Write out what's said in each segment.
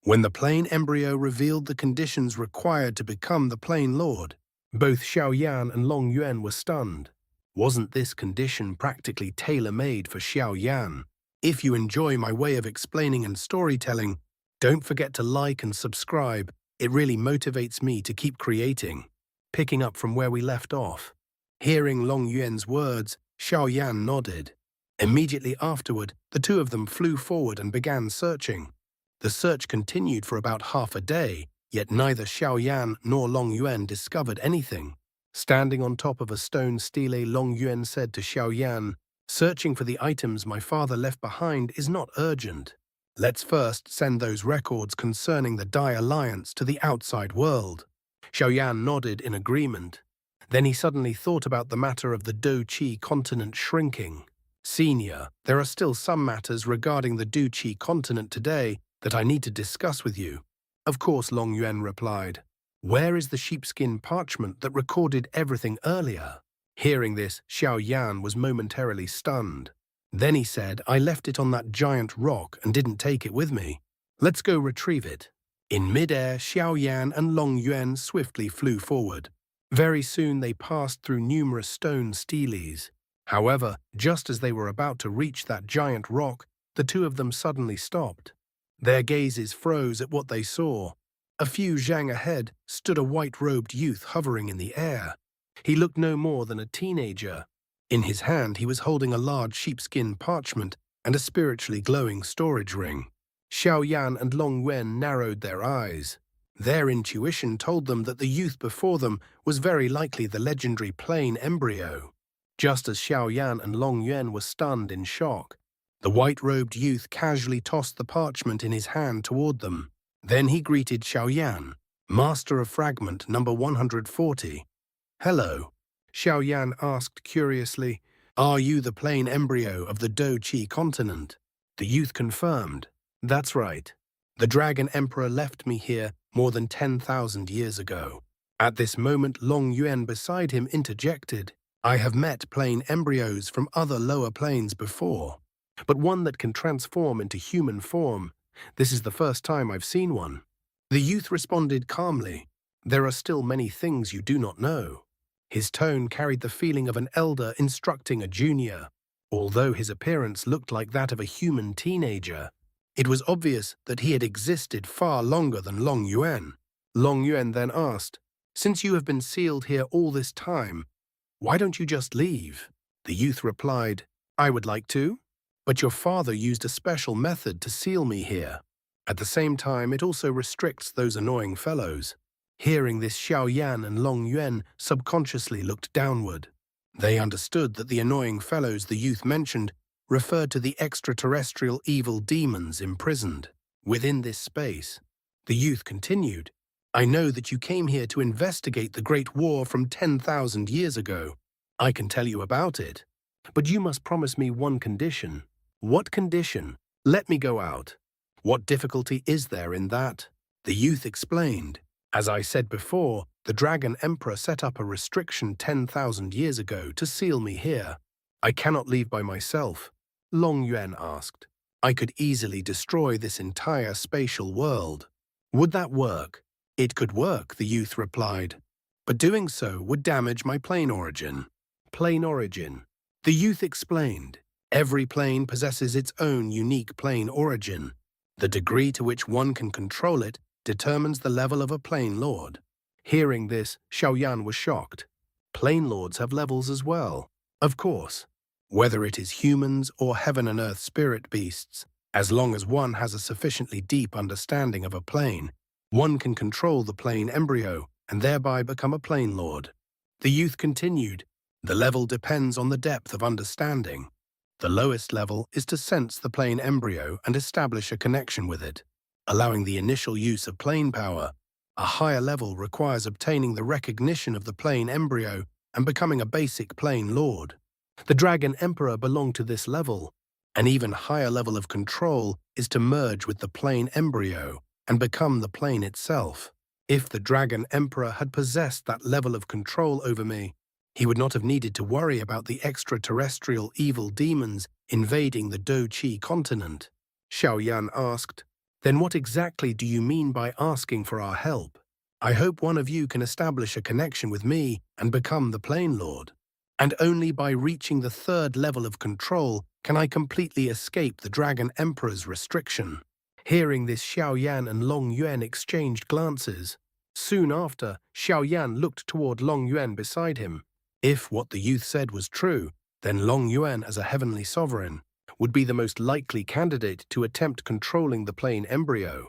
When the plane embryo revealed the conditions required to become the plane lord, both Xiaoyan and Long Yuan were stunned. Wasn't this condition practically tailor-made for Xiaoyan? If you enjoy my way of explaining and storytelling, don't forget to like and subscribe. It really motivates me to keep creating. Picking up from where we left off. Hearing Long Yuan's words, Xiaoyan nodded. Immediately afterward, the two of them flew forward and began searching. The search continued for about half a day, yet neither Xiaoyan nor Long Yuan discovered anything. Standing on top of a stone stele, Long Yuan said to Xiaoyan, "Searching for the items my father left behind is not urgent. Let's first send those records concerning the Dai Alliance to the outside world." Xiaoyan nodded in agreement. Then he suddenly thought about the matter of the Dou Qi continent shrinking. "Senior, there are still some matters regarding the Dou Qi continent today that I need to discuss with you." "Of course," Long Yuan replied. "Where is the sheepskin parchment that recorded everything earlier?" Hearing this, Xiaoyan was momentarily stunned. Then he said, "I left it on that giant rock and didn't take it with me. Let's go retrieve it." In midair, Xiaoyan and Long Yuan swiftly flew forward. Very soon they passed through numerous stone steles. However, just as they were about to reach that giant rock, the two of them suddenly stopped. Their gazes froze at what they saw. A few zhang ahead stood a white-robed youth hovering in the air. He looked no more than a teenager. In his hand he was holding a large sheepskin parchment and a spiritually glowing storage ring. Xiaoyan and Long Yuan narrowed their eyes. Their intuition told them that the youth before them was very likely the legendary plane Embryo. Just as Xiaoyan and Long Yuan were stunned in shock, the white-robed youth casually tossed the parchment in his hand toward them. Then he greeted Xiaoyan, "Master of Fragment number 140. "Hello," Xiaoyan asked curiously. "Are you the plane embryo of the Dou Qi continent?" The youth confirmed. "That's right. The Dragon Emperor left me here more than 10,000 years ago." At this moment, Long Yuan beside him interjected, "I have met plane embryos from other lower planes before, but one that can transform into human form. This is the first time I've seen one." The youth responded calmly, "There are still many things you do not know." His tone carried the feeling of an elder instructing a junior. Although his appearance looked like that of a human teenager, it was obvious that he had existed far longer than Long Yuan. Long Yuan then asked, "Since you have been sealed here all this time, why don't you just leave?" The youth replied, "I would like to, but your father used a special method to seal me here. At the same time, it also restricts those annoying fellows." Hearing this, Xiaoyan and Long Yuan subconsciously looked downward. They understood that the annoying fellows the youth mentioned referred to the extraterrestrial evil demons imprisoned within this space. The youth continued, "I know that you came here to investigate the Great War from 10,000 years ago. I can tell you about it. But you must promise me one condition." "What condition?" "Let me go out." "What difficulty is there in that?" The youth explained, "As I said before, the Dragon Emperor set up a restriction 10,000 years ago to seal me here. I cannot leave by myself." Long Yuan asked, "I could easily destroy this entire spatial world. Would that work?" "It could work," the youth replied, "but doing so would damage my plane origin." Plane origin. The youth explained, "Every plane possesses its own unique plane origin. The degree to which one can control it determines the level of a plane lord." Hearing this, Xiaoyan was shocked. Plane lords have levels as well. Of course. Whether it is humans or heaven and earth spirit beasts, as long as one has a sufficiently deep understanding of a plane, one can control the plane embryo and thereby become a plane lord. The youth continued, "The level depends on the depth of understanding. The lowest level is to sense the plane embryo and establish a connection with it, allowing the initial use of plane power. A higher level requires obtaining the recognition of the plane embryo and becoming a basic plane lord. The Dragon Emperor belonged to this level. An even higher level of control is to merge with the plane embryo and become the plane itself. If the Dragon Emperor had possessed that level of control over me, he would not have needed to worry about the extraterrestrial evil demons invading the Dou Qi continent." Xiaoyan asked, Then what exactly do you mean by asking for our help? I hope one of you can establish a connection with me and become the Plane Lord. And only by reaching the third level of control can I completely escape the Dragon Emperor's restriction. Hearing this, Xiao Yan and Long Yuan exchanged glances. Soon after, Xiao Yan looked toward Long Yuan beside him. If what the youth said was true, then Long Yuan, as a heavenly sovereign, would be the most likely candidate to attempt controlling the plane Embryo.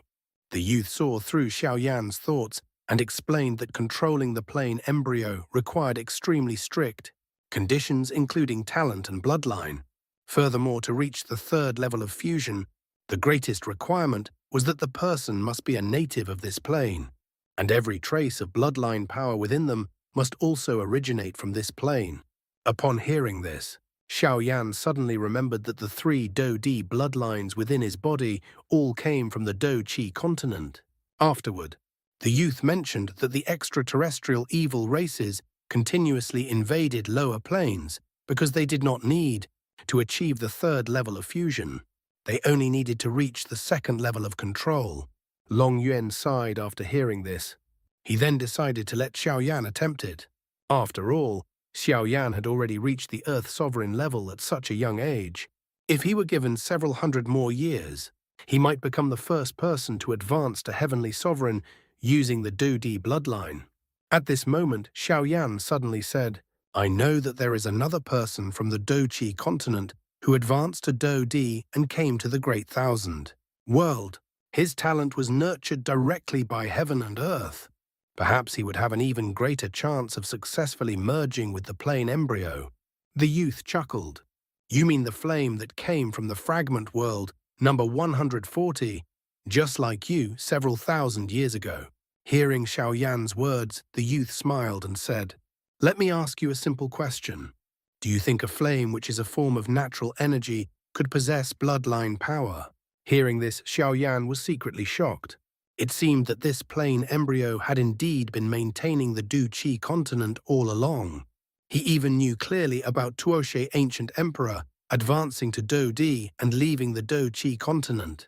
The youth saw through Xiao Yan's thoughts and explained that controlling the plane Embryo required extremely strict conditions, including talent and bloodline. Furthermore, to reach the third level of fusion, the greatest requirement was that the person must be a native of this plane, and every trace of bloodline power within them must also originate from this plane. Upon hearing this, Xiao Yan suddenly remembered that the 3 Dou Qi bloodlines within his body all came from the Dou Qi continent. Afterward, the youth mentioned that the extraterrestrial evil races continuously invaded lower planes because they did not need to achieve the third level of fusion. They only needed to reach the second level of control. Long Yuan sighed after hearing this. He then decided to let Xiao Yan attempt it. After all, Xiao Yan had already reached the Earth Sovereign level at such a young age. If he were given several hundred more years, he might become the first person to advance to Heavenly Sovereign using the Dou Qi bloodline. At this moment, Xiao Yan suddenly said, "I know that there is another person from the Dou Qi continent who advanced to Dou Qi and came to the Great Thousand World. His talent was nurtured directly by heaven and earth. Perhaps he would have an even greater chance of successfully merging with the plane Embryo." The youth chuckled. "You mean the flame that came from the Fragment world, number 140, just like you several thousand years ago?" Hearing Xiao Yan's words, the youth smiled and said, "Let me ask you a simple question. Do you think a flame, which is a form of natural energy, could possess bloodline power?" Hearing this, Xiao Yan was secretly shocked. It seemed that this plane Embryo had indeed been maintaining the Dou Qi continent all along. He even knew clearly about Tuoxie Ancient Emperor advancing to Dou Qi and leaving the Dou Qi continent.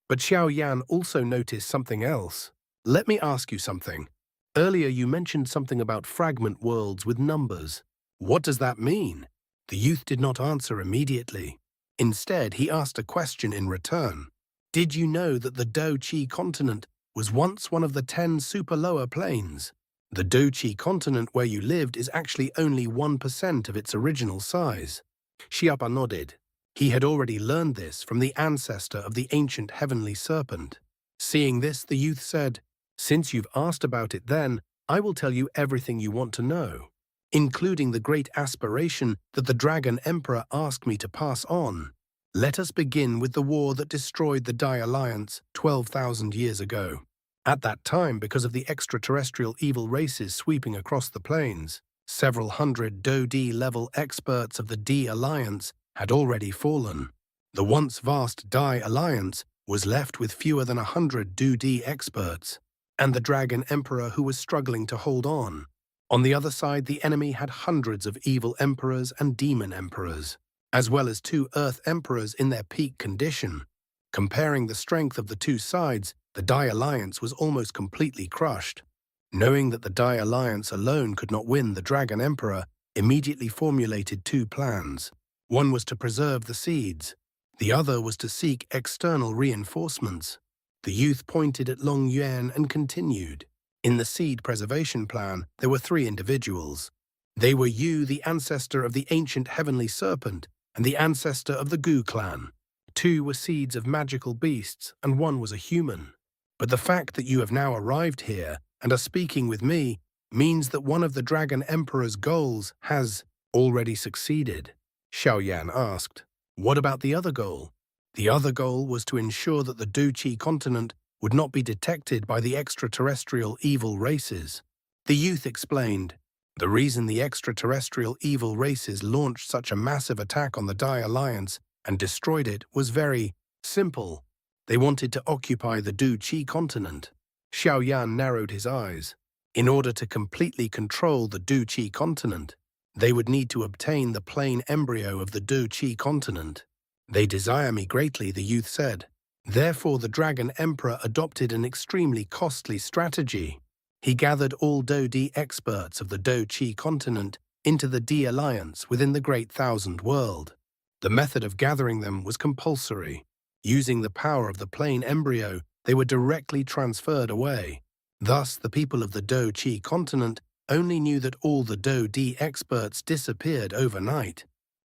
But Xiao Yan also noticed something else. "Let me ask you something. Earlier you mentioned something about fragment worlds with numbers. What does that mean?" The youth did not answer immediately. Instead, he asked a question in return. "Did you know that the Dou Qi continent was once one of the 10 super lower planes? The Dou Qi continent where you lived is actually only 1% of its original size." Xiao nodded. He had already learned this from the ancestor of the ancient heavenly serpent. Seeing this, the youth said, "Since you've asked about it then, I will tell you everything you want to know, including the great aspiration that the Dragon Emperor asked me to pass on. Let us begin with the war that destroyed the Dai Alliance 12,000 years ago. At that time, because of the extraterrestrial evil races sweeping across the plains, several hundred Dou Qi level experts of the Dai Alliance had already fallen. The once vast Dai Alliance was left with fewer than 100 Dou Qi experts, and the Dragon Emperor who was struggling to hold on. On the other side, the enemy had hundreds of evil emperors and demon emperors, as well as 2 Earth emperors in their peak condition. Comparing the strength of the 2 sides, the Dai Alliance was almost completely crushed. Knowing that the Dai Alliance alone could not win, the Dragon Emperor immediately formulated 2 plans. One was to preserve the seeds. The other was to seek external reinforcements. The youth pointed at Long Yuan and continued. In the seed preservation plan, there were 3 individuals. They were you, the ancestor of the ancient heavenly serpent, and the ancestor of the Gu clan. 2 were seeds of magical beasts, and 1 was a human. But the fact that you have now arrived here and are speaking with me means that one of the Dragon Emperor's goals has already succeeded. Xiao Yan asked, "What about the other goal?" The other goal was to ensure that the Dou Qi continent would not be detected by the extraterrestrial evil races. The youth explained, "The reason the extraterrestrial evil races launched such a massive attack on the Dai Alliance and destroyed it was very simple. They wanted to occupy the Dou Qi continent." Xiao Yan narrowed his eyes. In order to completely control the Dou Qi continent, they would need to obtain the plane Embryo of the Dou Qi continent. "They desire me greatly," the youth said. Therefore, the Dragon Emperor adopted an extremely costly strategy. He gathered all Dou Qi experts of the Dou Qi continent into the D Alliance within the Great Thousand World. The method of gathering them was compulsory. Using the power of the plain embryo, they were directly transferred away. Thus, the people of the Dou Qi continent only knew that all the Dou Qi experts disappeared overnight,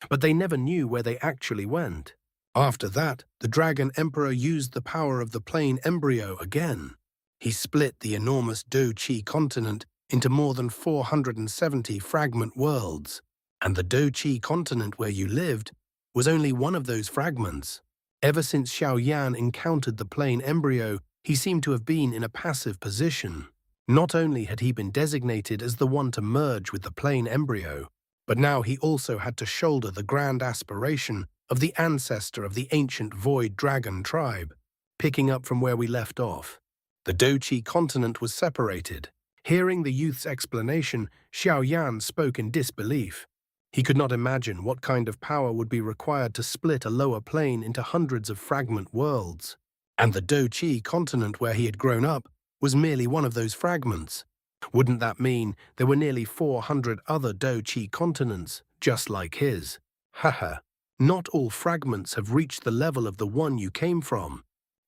but they never knew where they actually went. After that, the Dragon Emperor used the power of the plain embryo again. He split the enormous Dou Qi continent into more than 470 fragment worlds, and the Dou Qi continent where you lived was only one of those fragments. Ever since Xiao encountered the plain embryo, he seemed to have been in a passive position. Not only had he been designated as the one to merge with the plain embryo, but now he also had to shoulder the grand aspiration of the ancestor of the ancient Void Dragon tribe, picking up from where we left off. The Dou Qi continent was separated. Hearing the youth's explanation, Xiao spoke in disbelief. He could not imagine what kind of power would be required to split a lower plane into hundreds of fragment worlds. And the Dou Qi continent where he had grown up was merely one of those fragments. Wouldn't that mean there were nearly 400 other Dou Qi continents, just like his? Haha. Not all fragments have reached the level of the one you came from.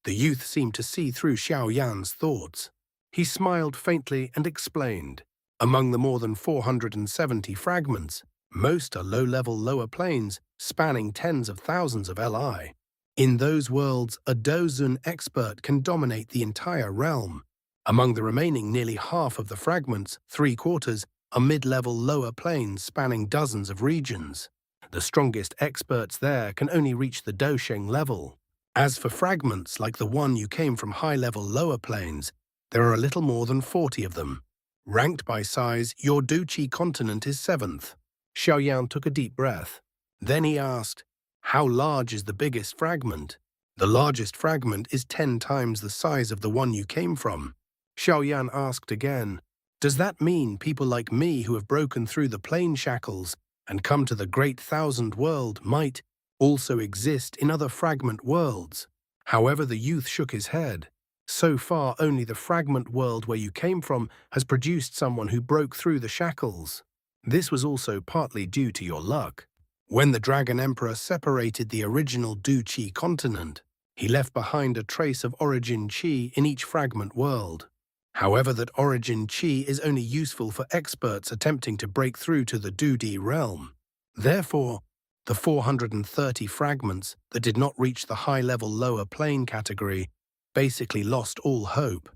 The youth seemed to see through Xiao thoughts. He smiled faintly and explained. Among the more than 470 fragments, most are low-level lower planes spanning tens of thousands of Li. In those worlds, a Douzun expert can dominate the entire realm. Among the remaining nearly half of the fragments, 3/4 are mid-level lower planes spanning dozens of regions. The strongest experts there can only reach the Dousheng level. As for fragments like the one you came from high-level lower planes, there are a little more than 40 of them. Ranked by size, your Dou Qi continent is 7th. Xiao took a deep breath. Then he asked, "How large is the biggest fragment?" "The largest fragment is 10 times the size of the one you came from." Xiao asked again, "Does that mean people like me who have broken through the plane shackles and come to the Great Thousand World might also exist in other fragment worlds?" However, the youth shook his head. So far, only the fragment world where you came from has produced someone who broke through the shackles. This was also partly due to your luck. When the Dragon Emperor separated the original Dou Qi continent, he left behind a trace of origin Qi in each fragment world. However, that origin Qi is only useful for experts attempting to break through to the Dou Qi realm. Therefore, the 430 fragments that did not reach the high-level lower plane category basically lost all hope.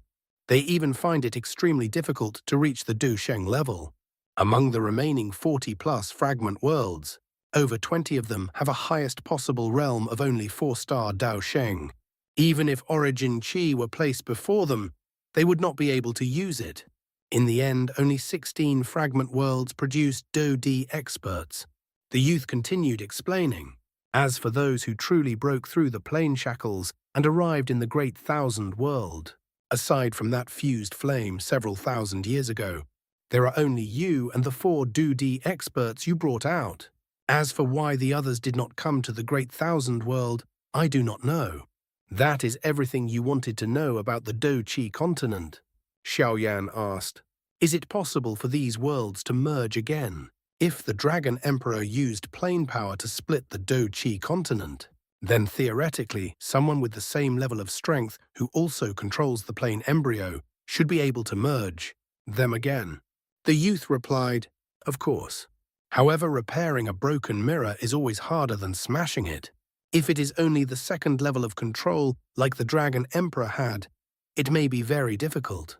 They even find it extremely difficult to reach the Dousheng level. Among the remaining 40-plus fragment worlds, over 20 of them have a highest possible realm of only 4-star Dousheng. Even if origin Qi were placed before them, they would not be able to use it. In the end, only 16 fragment worlds produced Dou Qi experts. The youth continued explaining. As for those who truly broke through the plane shackles and arrived in the Great Thousand World, aside from that fused flame several thousand years ago, there are only you and the 4 Dou Qi experts you brought out. As for why the others did not come to the Great Thousand World, I do not know. That is everything you wanted to know about the Dou Qi continent? Xiao asked. Is it possible for these worlds to merge again? If the Dragon Emperor used plane power to split the Dou Qi continent, then theoretically someone with the same level of strength who also controls the plane embryo should be able to merge them again. The youth replied, "Of course. However, repairing a broken mirror is always harder than smashing it. If it is only the second level of control, like the Dragon Emperor had, it may be very difficult.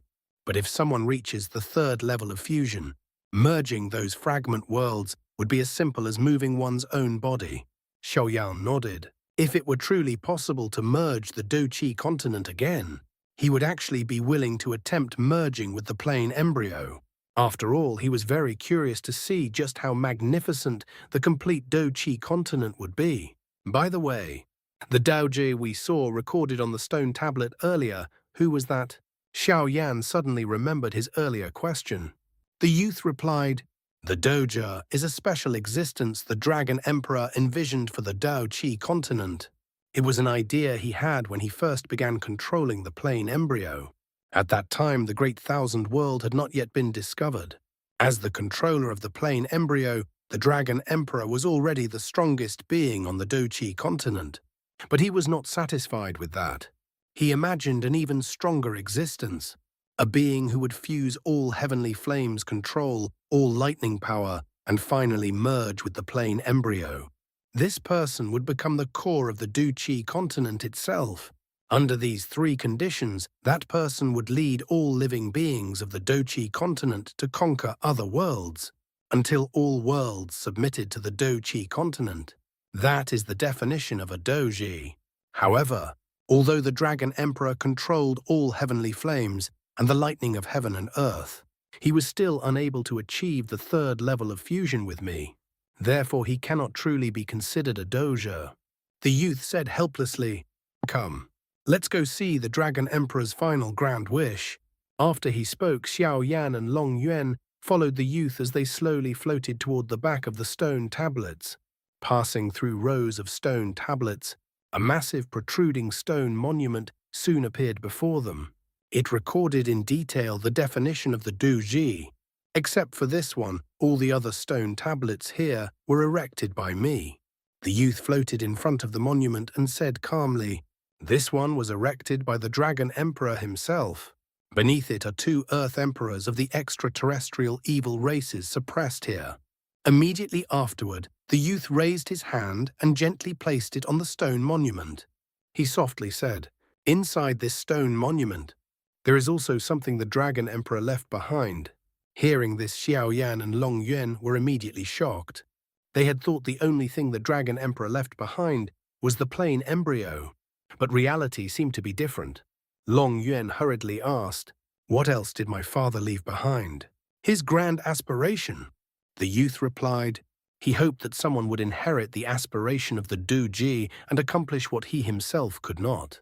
But if someone reaches the third level of fusion, merging those fragment worlds would be as simple as moving one's own body." Xiao nodded. If it were truly possible to merge the Dou Qi continent again, he would actually be willing to attempt merging with the plane embryo. After all, he was very curious to see just how magnificent the complete Dou Qi continent would be. By the way, the Dou Qi we saw recorded on the stone tablet earlier, who was that? Xiao suddenly remembered his earlier question. The youth replied, "The Dou Qi is a special existence the Dragon Emperor envisioned for the Dou Qi continent. It was an idea he had when he first began controlling the plane Embryo. At that time, the Great Thousand World had not yet been discovered. As the controller of the plane Embryo, the Dragon Emperor was already the strongest being on the Dou Qi continent. But he was not satisfied with that. He imagined an even stronger existence, a being who would fuse all heavenly flames, control all lightning power, and finally merge with the plane Embryo. This person would become the core of the Dou Qi continent itself. Under these three conditions, that person would lead all living beings of the Dou Qi continent to conquer other worlds, until all worlds submitted to the Dou Qi continent. That is the definition of a doji. However, although the Dragon Emperor controlled all heavenly flames and the lightning of heaven and earth, he was still unable to achieve the third level of fusion with me. Therefore, he cannot truly be considered a doja. The youth said helplessly, "Come, let's go see the Dragon Emperor's final grand wish." After he spoke, Xiao Yan and Long Yuan followed the youth as they slowly floated toward the back of the stone tablets. Passing through rows of stone tablets, a massive protruding stone monument soon appeared before them. It recorded in detail the definition of the Dou Qi. Except for this one, all the other stone tablets here were erected by me. The youth floated in front of the monument and said calmly, "This one was erected by the Dragon Emperor himself. Beneath it are two Earth Emperors of the extraterrestrial evil races suppressed here." Immediately afterward, the youth raised his hand and gently placed it on the stone monument. He softly said, "Inside this stone monument, there is also something the Dragon Emperor left behind." Hearing this, Xiao Yan and Long Yuan were immediately shocked. They had thought the only thing the Dragon Emperor left behind was the plane Embryo, but reality seemed to be different. Long Yuan hurriedly asked, "What else did my father leave behind?" "His grand aspiration." The youth replied, "He hoped that someone would inherit the aspiration of the Dou Qi and accomplish what he himself could not.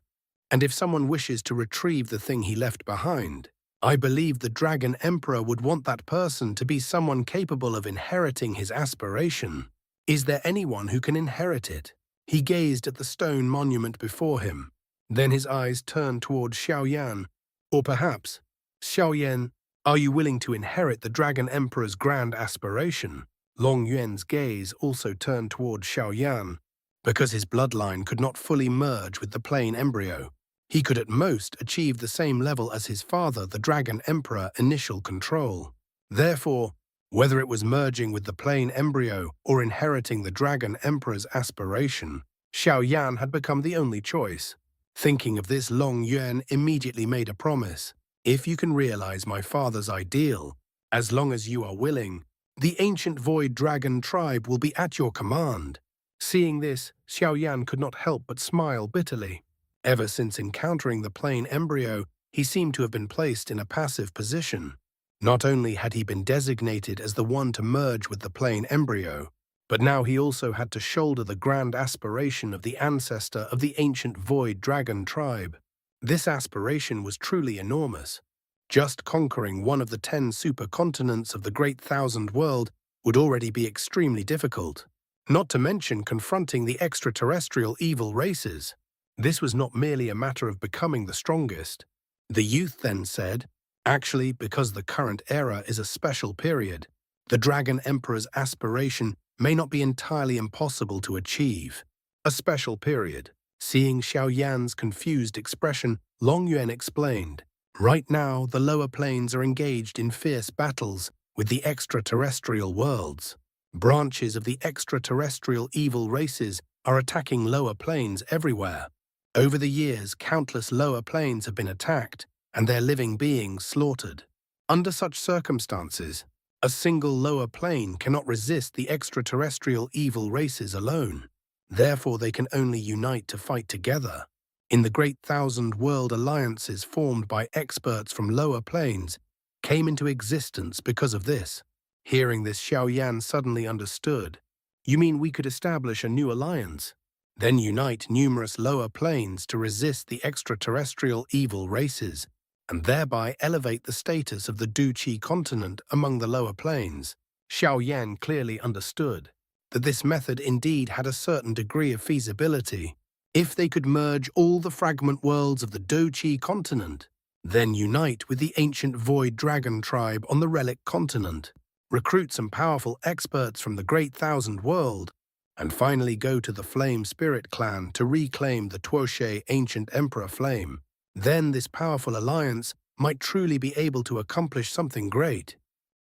And if someone wishes to retrieve the thing he left behind, I believe the Dragon Emperor would want that person to be someone capable of inheriting his aspiration. Is there anyone who can inherit it?" He gazed at the stone monument before him. Then his eyes turned toward Xiao Yan. "Or perhaps, Xiao Yan, are you willing to inherit the Dragon Emperor's grand aspiration?" Long Yuan's gaze also turned toward Xiao Yan. Because his bloodline could not fully merge with the plane Embryo, he could at most achieve the same level as his father, the Dragon Emperor, initial control. Therefore, whether it was merging with the plane Embryo or inheriting the Dragon Emperor's aspiration, Xiao Yan had become the only choice. Thinking of this, Long Yuan immediately made a promise. "If you can realize my father's ideal, as long as you are willing, the ancient Void Dragon tribe will be at your command." Seeing this, Xiao Yan could not help but smile bitterly. Ever since encountering the plane Embryo, he seemed to have been placed in a passive position. Not only had he been designated as the one to merge with the plane Embryo, but now he also had to shoulder the grand aspiration of the ancestor of the ancient Void Dragon tribe. This aspiration was truly enormous. Just conquering one of the 10 supercontinents of the Great Thousand World would already be extremely difficult, not to mention confronting the extraterrestrial evil races. This was not merely a matter of becoming the strongest. The youth then said, "Actually, because the current era is a special period, the Dragon Emperor's aspiration may not be entirely impossible to achieve." A special period. Seeing Xiao Yan's confused expression, Long Yuan explained, "Right now, the lower planes are engaged in fierce battles with the extraterrestrial worlds. Branches of the extraterrestrial evil races are attacking lower planes everywhere. Over the years, countless lower planes have been attacked and their living beings slaughtered. Under such circumstances, a single lower plane cannot resist the extraterrestrial evil races alone. Therefore, they can only unite to fight together. In the Great Thousand World alliances formed by experts from lower planes came into existence because of this." Hearing this, Xiao Yan suddenly understood. "You mean we could establish a new alliance, then unite numerous lower planes to resist the extraterrestrial evil races, and thereby elevate the status of the Dou Qi continent among the lower planes?" Xiao Yan clearly understood that this method indeed had a certain degree of feasibility. If they could merge all the fragment worlds of the Dou Qi continent, then unite with the ancient Void Dragon tribe on the Relic continent, recruit some powerful experts from the Great Thousand World, and finally go to the Flame Spirit clan to reclaim the Tuoshe ancient Emperor Flame, then this powerful alliance might truly be able to accomplish something great.